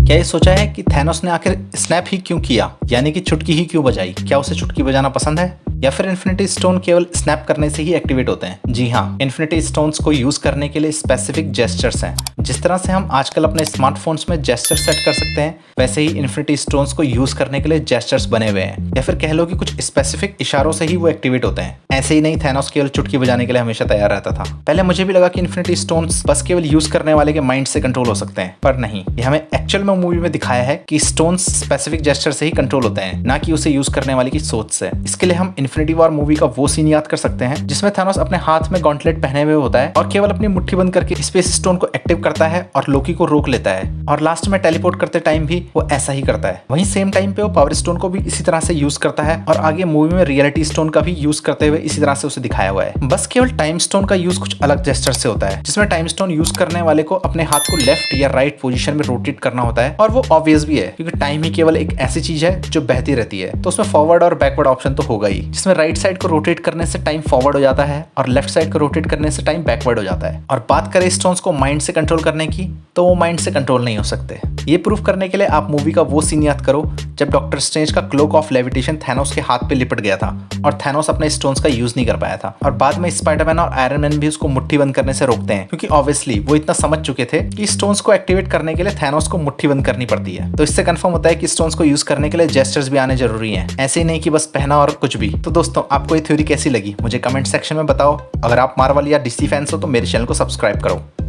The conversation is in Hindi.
क्या ये सोचा है कि थैनोस ने आखिर स्नैप ही क्यों किया, यानी कि चुटकी ही क्यों बजाई? क्या उसे चुटकी बजाना पसंद है, या फिर इन्फिनिटी स्टोन केवल स्नैप करने से ही एक्टिवेट होते हैं? जी हाँ, इन्फिनिटी स्टोन्स को यूज करने के लिए स्पेसिफिक जेस्चर्स हैं। जिस तरह से हम आजकल अपने स्मार्टफोन्स में जेस्चर सेट कर सकते हैं, वैसे ही इन्फिनिटी स्टोन्स को यूज करने के लिए जेस्चर्स बने हुए हैं, या फिर कह लो कि कुछ स्पेसिफिक इशारों से ही वो एक्टिवेट होते हैं। ऐसे ही नहीं, थैनोस केवल चुटकी बजाने के लिए हमेशा तैयार रहता था। पहले मुझे भी लगा कि इन्फिनिटी स्टोन्स बस केवल यूज करने वाले के माइंड से कंट्रोल हो सकते हैं, पर नहीं, ये हमें एक्चुअल में मूवी में दिखाया है कि स्टोन्स स्पेसिफिक जेस्चर से ही कंट्रोल होते हैं, ना कि उसे यूज करने वाले की सोच से। इसके लिए हम इन्फिनिटी वॉर मूवी का वो सीन याद कर सकते हैं जिसमें थैनोस अपने हाथ में गॉन्टलेट पहने हुए होता है और केवल अपनी मुट्ठी बंद करके स्पेस स्टोन को एक्टिव करता है और लोकी को रोक लेता है, और लास्ट में टेलीपोर्ट करते टाइम भी वो ऐसा ही करता है। वहीं सेम टाइम पे वो पावर स्टोन को भी इसी तरह से यूज करता है, और आगे मूवी में रियलिटी स्टोन का भी यूज करते हुए इसी तरह से उसे दिखाया हुआ है। बस केवल टाइम स्टोन का यूज कुछ अलग जेस्चर से होता है, जिसमें टाइम स्टोन यूज करने वाले को अपने हाथ को लेफ्ट या राइट पोजीशन में रोटेट करना होता है, और वो ऑब्वियस भी है क्योंकि टाइम ही केवल एक ऐसी चीज है जो बहती रहती है, तो उसमें फॉरवर्ड और बैकवर्ड ऑप्शन तो होगा ही, जिसमें राइट साइड को रोटेट करने से टाइम फॉरवर्ड हो जाता है और लेफ्ट साइड को रोटेट करने से टाइम बैकवर्ड हो जाता है। और बात करें स्टोन्स को माइंड से कंट्रोल करने की, तो वो माइंड से कंट्रोल नहीं हो सकते। ये प्रूफ करने के लिए आप मूवी का वो सीन याद करो जब डॉक्टर स्ट्रेंज का क्लोक ऑफ लेविटेशन थैनोस के हाथ पे लिपट गया था और थैनोस अपने स्टोन्स का यूज नहीं कर पाया था, और बाद में स्पाइडरमैन और आयरन मैन भी उसको मुट्ठी बंद करने से रोकते हैं, क्योंकि ऑब्वियसली वो इतना समझ चुके थे कि स्टोन्स को एक्टिवेट करने के लिए थैनोस को मुट्ठी बंद करनी पड़ती है। तो इससे कंफर्म होता है कि स्टोन्स को यूज करने के लिए जेस्चर्स भी आने जरूरी हैं, ऐसे ही नहीं कि बस पहना और कुछ भी। तो दोस्तों, आपको ये थ्योरी कैसी लगी मुझे कमेंट सेक्शन में बताओ। अगर आप मार्वल या डीसी फैंस हो तो मेरे चैनल को सब्सक्राइब करो।